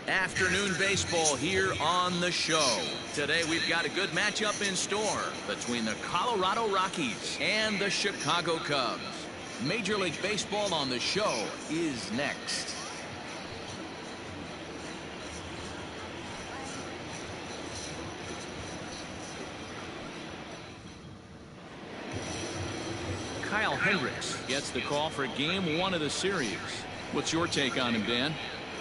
Afternoon baseball here on the show. Today we've got a good matchup in store between the Colorado Rockies and the Chicago Cubs. Major League Baseball on the show is next. Kyle Hendricks gets the call for game 1 of the series. What's your take on him, Dan?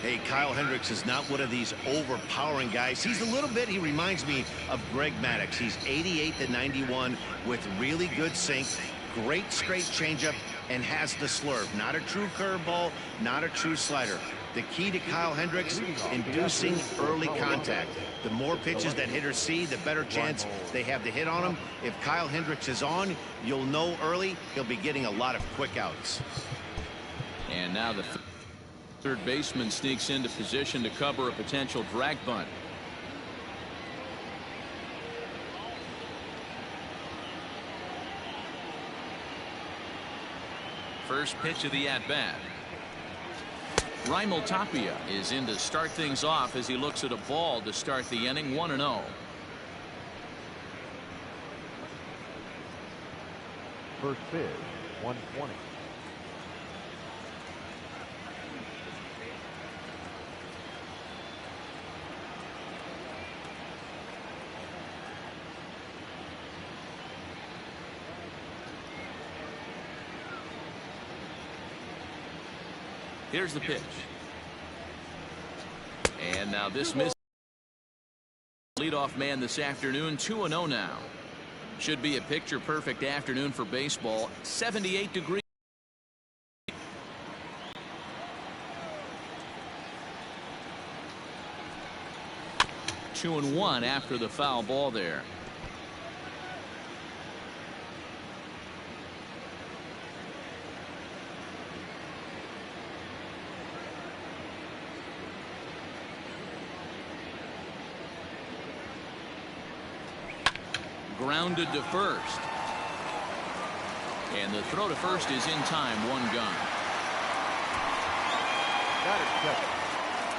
Hey, Kyle Hendricks is not one of these overpowering guys. He's a little bit, he reminds me of Greg Maddux. He's 88 to 91 with really good sink, great straight changeup, and has the slurve. Not a true curveball, not a true slider. The key to Kyle Hendricks, inducing early contact. The more pitches that hitters see, the better chance they have to hit on him. If Kyle Hendricks is on, you'll know early he'll be getting a lot of quick outs. And now the third baseman sneaks into position to cover a potential drag bunt. First pitch of the at-bat. Raimel Tapia is in to start things off as he looks at a ball to start the inning. 1-0. First pitch, 120. Here's the pitch. And now this miss. Leadoff man this afternoon. 2-0 now. Should be a picture perfect afternoon for baseball. 78 degrees. Two and one after the foul ball there. Grounded to first. And the throw to first is in time. One gun. Got it, second.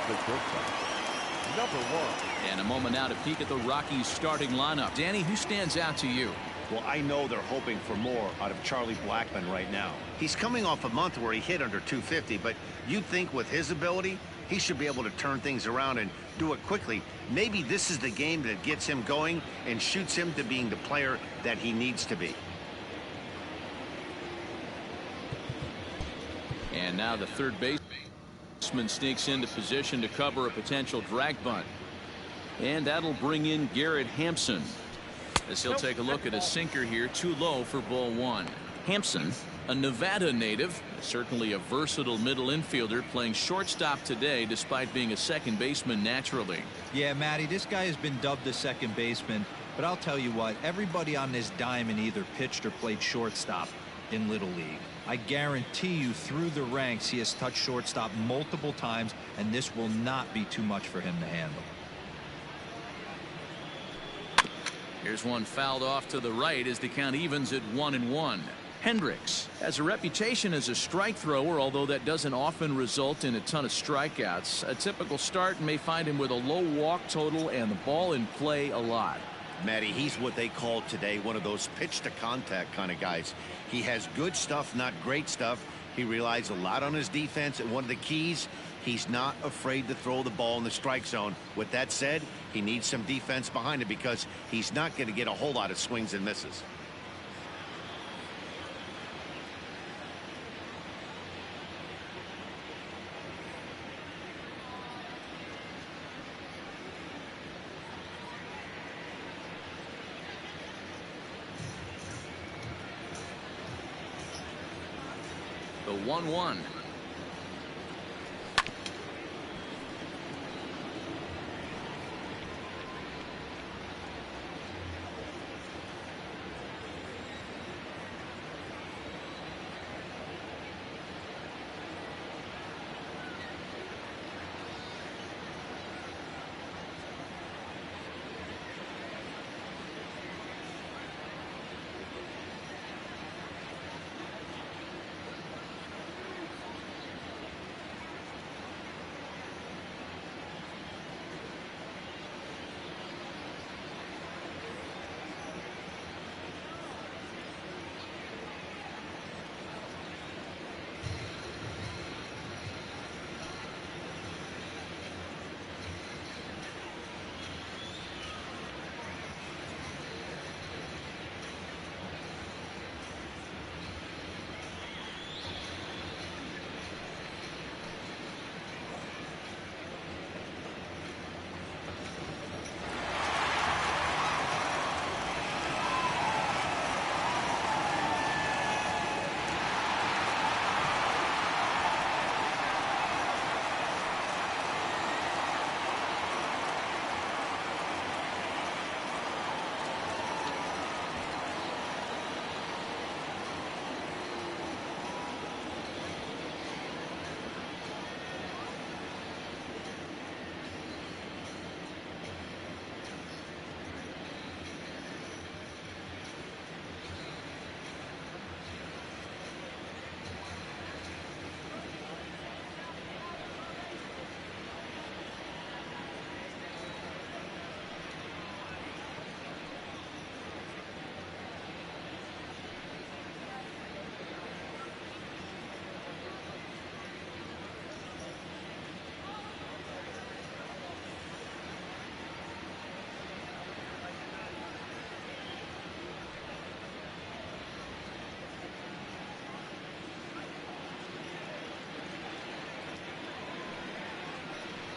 The shortstop, number 1. And a moment now to peek at the Rockies starting lineup. Danny, who stands out to you? Well, I know they're hoping for more out of Charlie Blackmon right now. He's coming off a month where he hit under 250, but you'd think with his ability, he should be able to turn things around and do it quickly. Maybe this is the game that gets him going and shoots him to being the player that he needs to be. And now the third baseman sneaks into position to cover a potential drag bunt. And that'll bring in Garrett Hampson as he'll take a look at a sinker here. Too low for ball 1. Hampson, a Nevada native, certainly a versatile middle infielder, playing shortstop today despite being a second baseman naturally. Yeah, Matty, this guy has been dubbed a second baseman, but I'll tell you what, everybody on this diamond either pitched or played shortstop in Little League. I guarantee you through the ranks he has touched shortstop multiple times, and this will not be too much for him to handle. Here's one fouled off to the right as the count evens at 1-1. Hendricks has a reputation as a strike thrower, although that doesn't often result in a ton of strikeouts. A typical start may find him with a low walk total and the ball in play a lot. Matty, he's what they call today one of those pitch to contact kind of guys. He has good stuff, not great stuff. He relies a lot on his defense, and one of the keys, he's not afraid to throw the ball in the strike zone. With that said, he needs some defense behind it because he's not going to get a whole lot of swings and misses. The 1-1.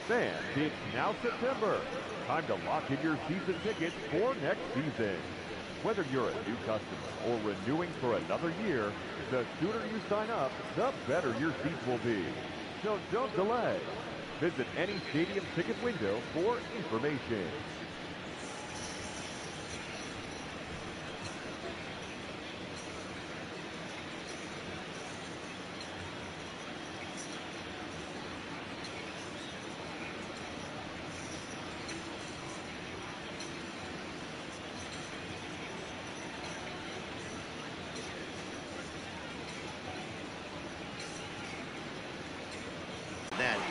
Fans, it's now September. Time to lock in your season tickets for next season. Whether you're a new customer or renewing for another year, the sooner you sign up, the better your seats will be. So don't delay. Visit any stadium ticket window for information.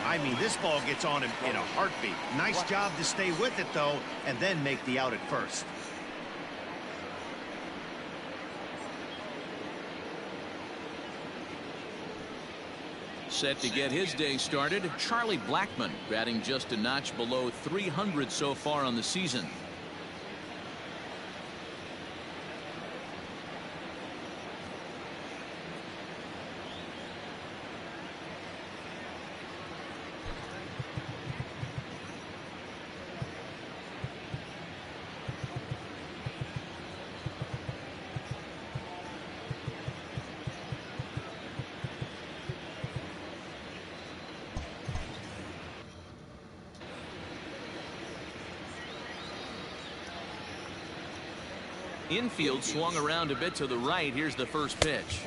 I mean, this ball gets on him in a heartbeat. Nice job to stay with it, though, and then make the out at first. Set to get his day started, Charlie Blackmon, batting just a notch below 300 so far on the season. Infield swung around a bit to the right. Here's the first pitch.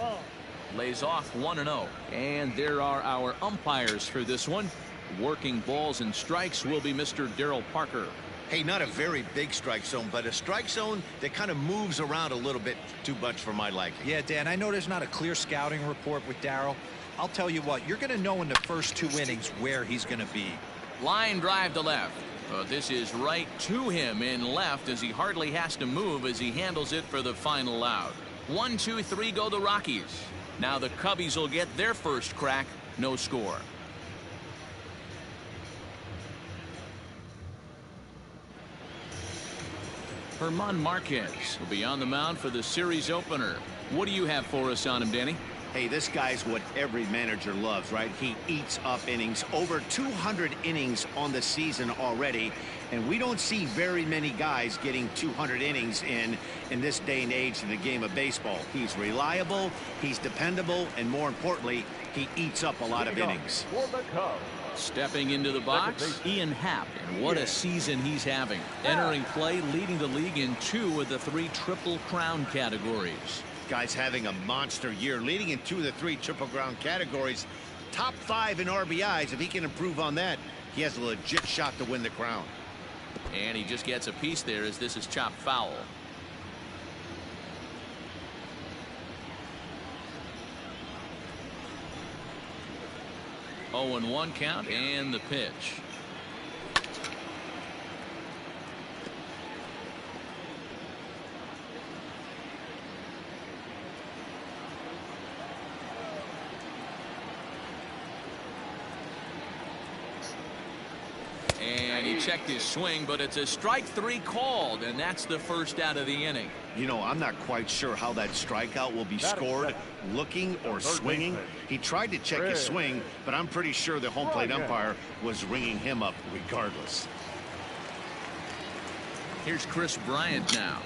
Lays off 1-0. And there are our umpires for this one. Working balls and strikes will be Mr. Darryl Parker. Hey, not a very big strike zone, but a strike zone that kind of moves around a little bit too much for my liking. Yeah, Dan, I know there's not a clear scouting report with Darryl. I'll tell you what, you're going to know in the first 2 innings where he's going to be. Line drive to left. This is right to him in left as he hardly has to move as he handles it for the final out. 1, 2, 3 go the Rockies. Now the Cubbies will get their first crack. No score. German Marquez will be on the mound for the series opener. What do you have for us on him, Danny? Hey, this guy's what every manager loves, right? He eats up innings. Over 200 innings on the season already. And we don't see very many guys getting 200 innings in this day and age in the game of baseball. He's reliable, he's dependable, and more importantly, he eats up a lot of innings. Stepping into the box, Ian Happ, and what a season he's having. Entering play, leading the league in 2 of the 3 Triple Crown categories. Guy's having a monster year, leading in 2 of the 3 Triple Crown categories. Top 5 in RBIs. If he can improve on that, he has a legit shot to win the crown. And he just gets a piece there as this is chopped foul. 0-1 count and the pitch. And he checked his swing, but it's a strike 3 called, and that's the first out of the inning. You know, I'm not quite sure how that strikeout will be scored, looking or swinging. He tried to check his swing, but I'm pretty sure the home plate umpire was ringing him up regardless. Here's Chris Bryant now.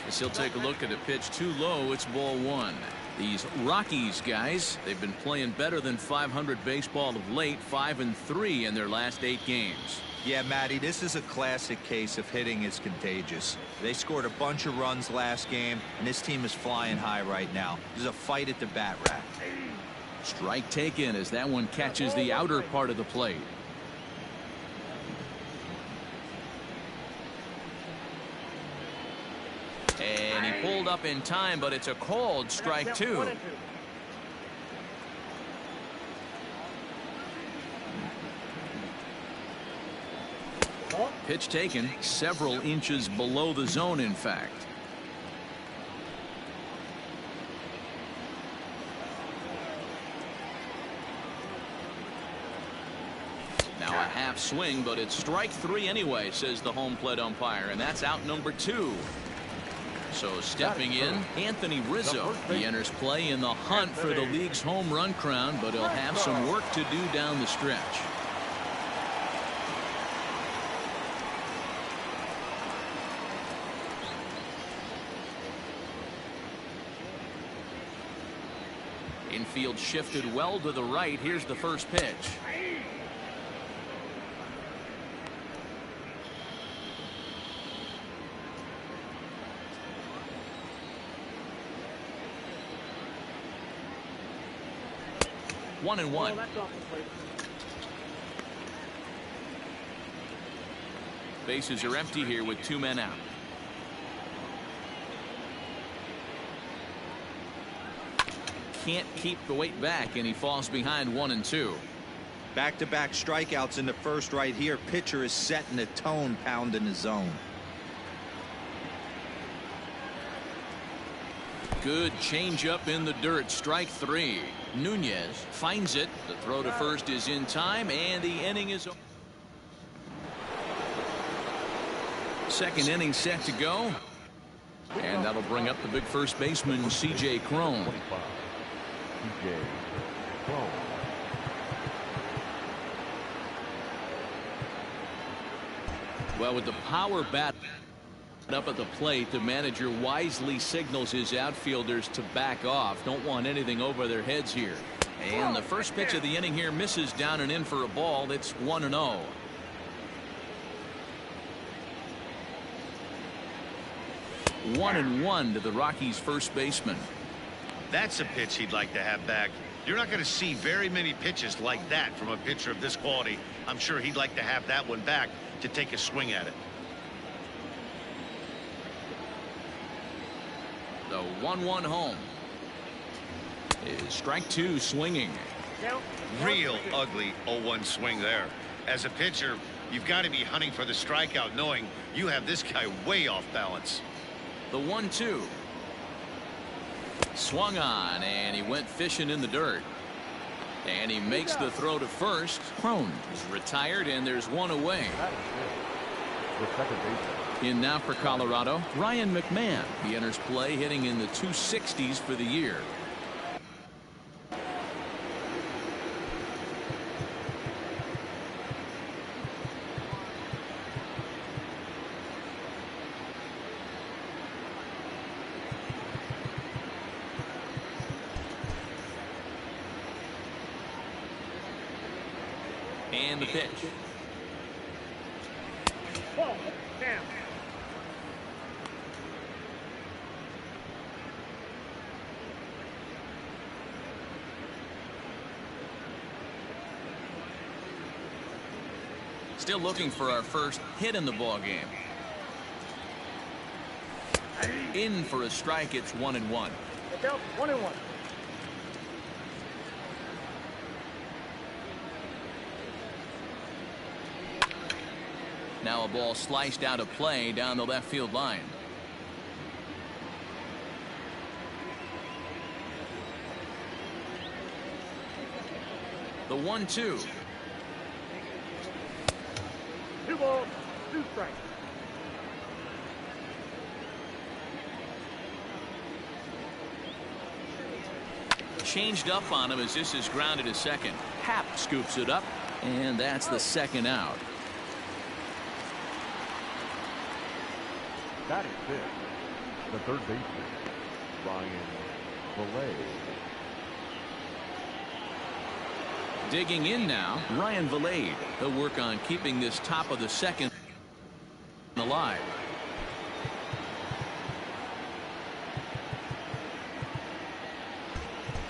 As he'll take a look at a pitch too low, it's ball 1. These Rockies guys, they've been playing better than 500 baseball of late, 5-3 in their last 8 games. Yeah, Matty, this is a classic case of hitting is contagious. They scored a bunch of runs last game, and this team is flying high right now. There's a fight at the bat rack. Strike taken as that one catches the outer part of the plate. And he pulled up in time, but it's a called strike 2. Pitch taken several inches below the zone, in fact. Now a half swing, but it's strike 3 anyway, says the home plate umpire, and that's out number 2. So stepping in, Anthony Rizzo. He enters play in the hunt for the league's home run crown, but he'll have some work to do down the stretch. field shifted well to the right. Here's the first pitch. One and one. Bases are empty here with 2 men out. Can't keep the weight back, and he falls behind 1-2. Back-to-back strikeouts in the first right here. Pitcher is setting the tone, pounding the zone. Good changeup in the dirt. Strike 3. Nunez finds it. The throw to first is in time, and the inning is over. Second inning set to go, and that'll bring up the big first baseman, C.J. Cron. Well, with the power bat up at the plate, the manager wisely signals his outfielders to back off. Don't want anything over their heads here. And the first pitch of the inning here misses down and in for a ball. It's 1-0. One and one to the Rockies' first baseman. That's a pitch he'd like to have back. You're not going to see very many pitches like that from a pitcher of this quality. I'm sure he'd like to have that one back to take a swing at it. The 1-1 home is strike 2 swinging. Real ugly 0-1 swing there. As a pitcher, you've got to be hunting for the strikeout, knowing you have this guy way off balance. The 1-2 swung on, and he went fishing in the dirt, and he makes the throw to first. Cron is retired, and there's one away. In now for Colorado, Ryan McMahon. He enters play hitting in the 260s for the year. And the pitch. Still looking for our first hit in the ball game. In for a strike. It's 1-1. 1-1. Now a ball sliced out of play down the left field line. The 1-2. 2 balls, 2 strikes. Changed up on him as this is grounded to second. Happ scoops it up, and that's the second out. That is it. The third baseman, Ryan Vallee. Digging in now, Ryan Vallee. He'll work on keeping this top of the second alive.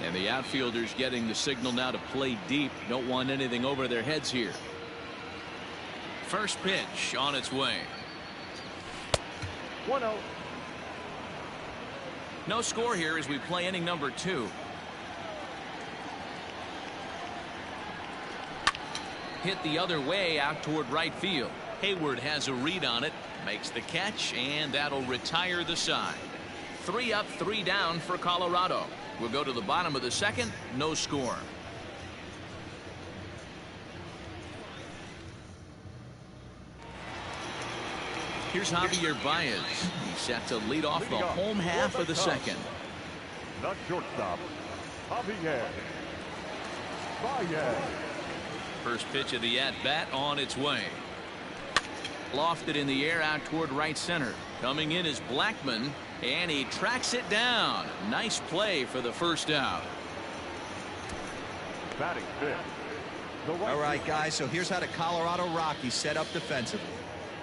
And the outfielders getting the signal now to play deep. Don't want anything over their heads here. First pitch on its way. 1-0. No score here as we play inning number 2. Hit the other way out toward right field. Hayward has a read on it, makes the catch, and that'll retire the side. 3 up, 3 down for Colorado. We'll go to the bottom of the second. No score. Here's Javier Baez. He's set to lead off the home half of the second. The shortstop, Javier Baez. First pitch of the at-bat on its way. Lofted in the air out toward right center. Coming in is Blackman, and he tracks it down. Nice play for the first out. Batting fifth. All right, guys, so here's how the Colorado Rockies set up defensively.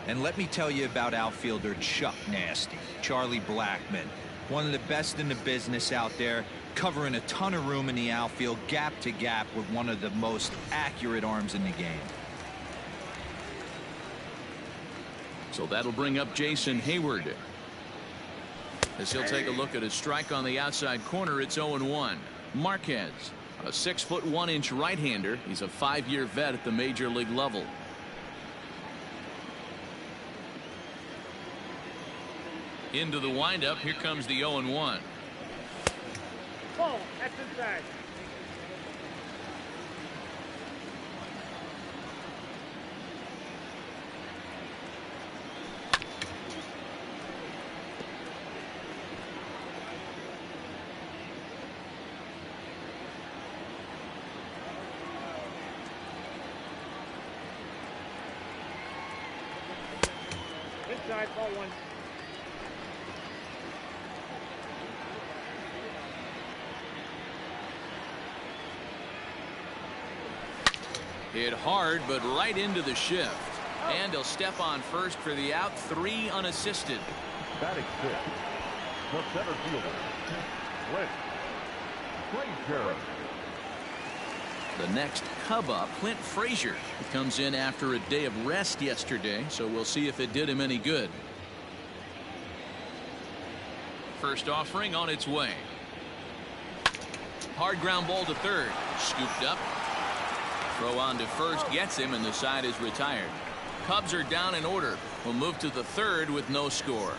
And let me tell you about outfielder Chuck Nasty, Charlie Blackmon. One of the best in the business out there, covering a ton of room in the outfield, gap to gap, with one of the most accurate arms in the game. So that'll bring up Jason Hayward. As he'll take a look at his strike on the outside corner, it's 0-1. Marquez, a 6'1" right-hander. He's a 5-year vet at the major league level. Into the windup. Here comes the 0-1. Ball, that's inside. Inside, ball one. Hit hard, but right into the shift. And he'll step on first for the out. 3 unassisted. Batting fifth. The center fielder, Clint Frazier. The next Cub up, Clint Frazier. He comes in after a day of rest yesterday, so we'll see if it did him any good. First offering on its way. Hard ground ball to third. Scooped up. Throw on to first gets him, and the side is retired. Cubs are down in order. We'll move to the third with no score.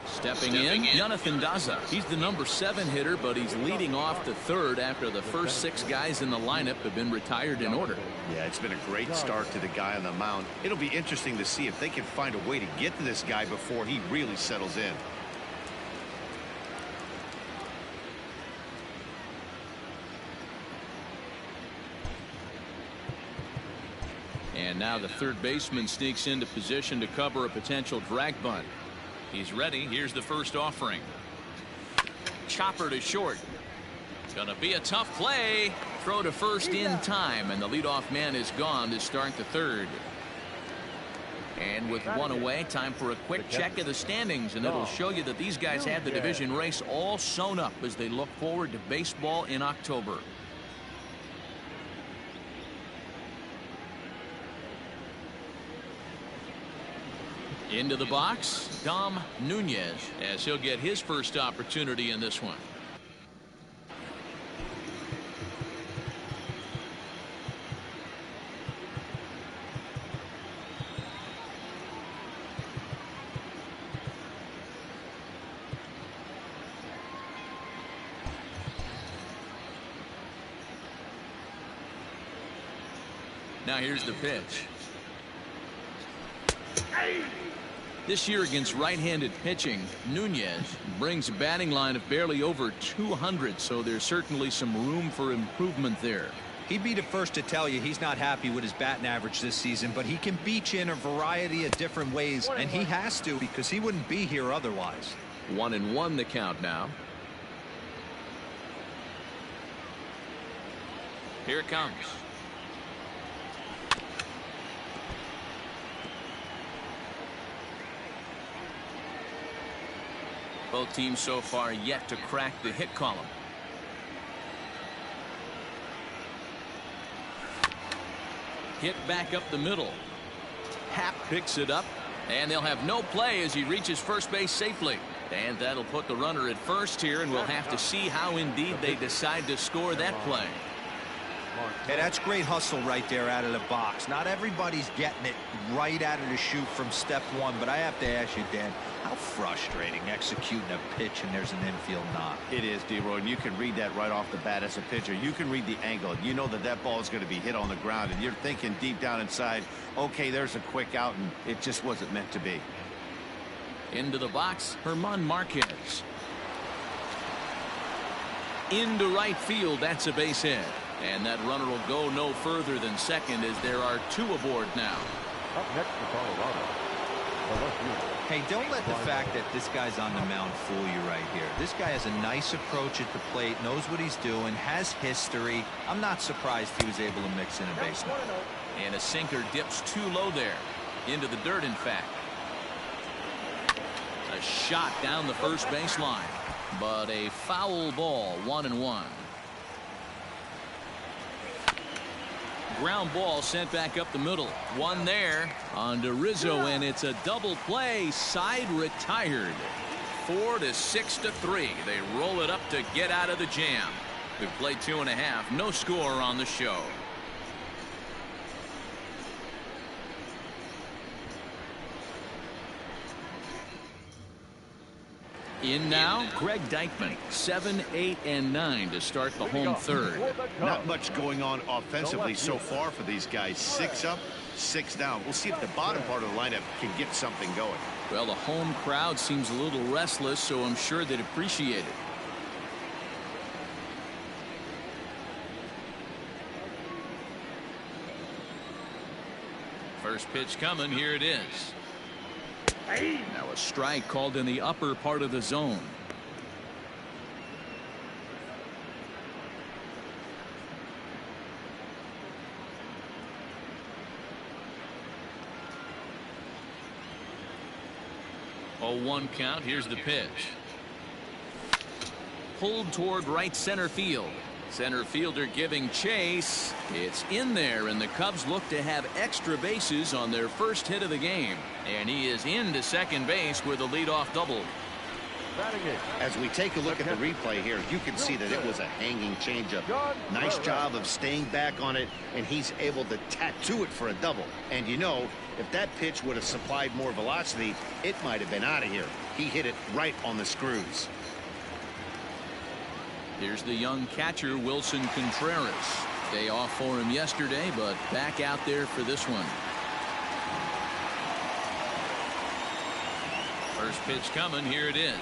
Stepping in, Jonathan Daza. He's the number 7 hitter, but he's leading off the third after the first 6 guys in the lineup have been retired in order. Yeah, it's been a great start to the guy on the mound. It'll be interesting to see if they can find a way to get to this guy before he really settles in. And now the third baseman sneaks into position to cover a potential drag bunt. He's ready. Here's the first offering. Chopper to short. It's going to be a tough play. Throw to first in time, and the leadoff man is gone to start the third. And with one away, time for a quick check of the standings, and it'll show you that these guys have the division race all sewn up as they look forward to baseball in October. Into the box, Dom Nunez, as he'll get his first opportunity in this one. Now here's the pitch. This year against right-handed pitching, Nunez brings a batting line of barely over 200, so there's certainly some room for improvement there. He'd be the first to tell you he's not happy with his batting average this season, but he can beat you in a variety of different ways, and he has to because he wouldn't be here otherwise. 1-1 the count now. Here it comes. Both teams so far yet to crack the hit column. Hit back up the middle. Happ picks it up, and they'll have no play as he reaches first base safely. And that'll put the runner at first here, and we'll have to see how indeed they decide to score that play. Yeah, that's great hustle right there out of the box. Not everybody's getting it right out of the chute from step one, but I have to ask you, Dan, how frustrating executing a pitch and there's an infield knock. It is, D-Roy, and you can read that right off the bat as a pitcher. You can read the angle. You know that that ball is going to be hit on the ground, and you're thinking deep down inside, okay, there's a quick out, and it just wasn't meant to be. Into the box, German Marquez. Into right field, that's a base hit. And that runner will go no further than second as there are 2 aboard now. Up next for Colorado, Hey, don't let the fact that this guy's on the mound fool you right here. This guy has a nice approach at the plate, knows what he's doing, has history. I'm not surprised he was able to mix in a base hit. And a sinker dips too low there. Into the dirt, in fact. A shot down the first baseline. But a foul ball, 1-1. Ground ball sent back up the middle. One there on to Rizzo, and it's a double play. Side retired. 4-6-3. They roll it up to get out of the jam. We've played 2.5. No score on the show. In now, Greg Deichmann, 7, 8, and 9 to start the home third. Not much going on offensively so far for these guys. 6 up, 6 down. We'll see if the bottom part of the lineup can get something going. Well, the home crowd seems a little restless, so I'm sure they'd appreciate it. First pitch coming. Here it is. Now a strike called in the upper part of the zone. Oh, 1 count. Here's the pitch. Pulled toward right center field. Center fielder giving chase. It's in there, and the Cubs look to have extra bases on their first hit of the game. And he is into second base with a leadoff double. As we take a look at the replay here, you can see that it was a hanging changeup. Nice job of staying back on it, and he's able to tattoo it for a double. And you know, if that pitch would have supplied more velocity, it might have been out of here. He hit it right on the screws. Here's the young catcher, Wilson Contreras. Day off for him yesterday, but back out there for this one. First pitch coming. Here it is.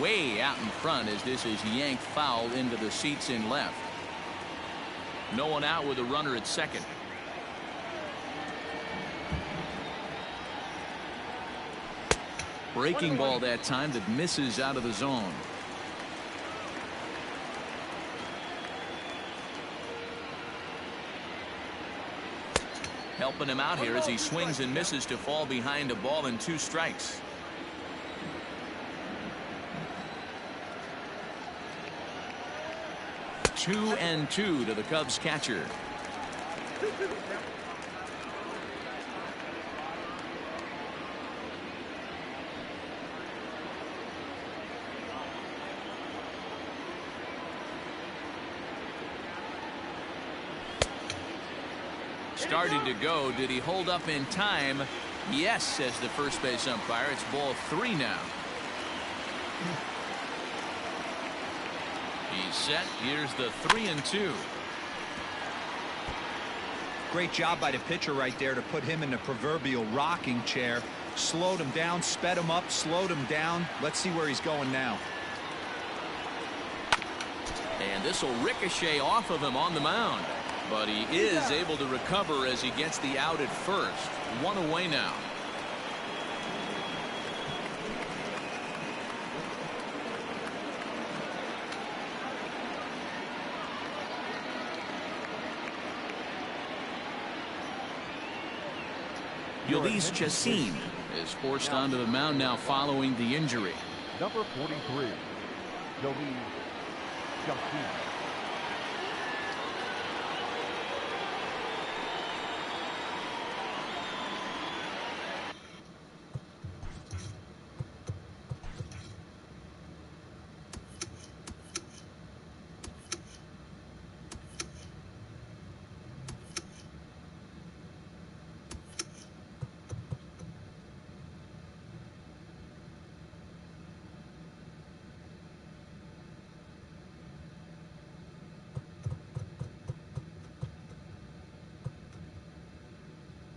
Way out in front as this is yanked foul into the seats in left. No one out with a runner at second. Breaking ball that time that misses out of the zone. Helping him out here as he swings and misses to fall behind a ball and 2 strikes. Two and 2 to the Cubs catcher. Started to go. Did he hold up in time? Yes, says the first base umpire. It's ball 3 now. He's set. Here's the 3-2. Great job by the pitcher right there to put him in the proverbial rocking chair. Slowed him down, sped him up, slowed him down. Let's see where he's going now. And this will ricochet off of him on the mound. But he is able to recover as he gets the out at first. 1 away now. Ulysses Chacin is forced onto the mound now following the injury. Number 43, Ulysses Chacin.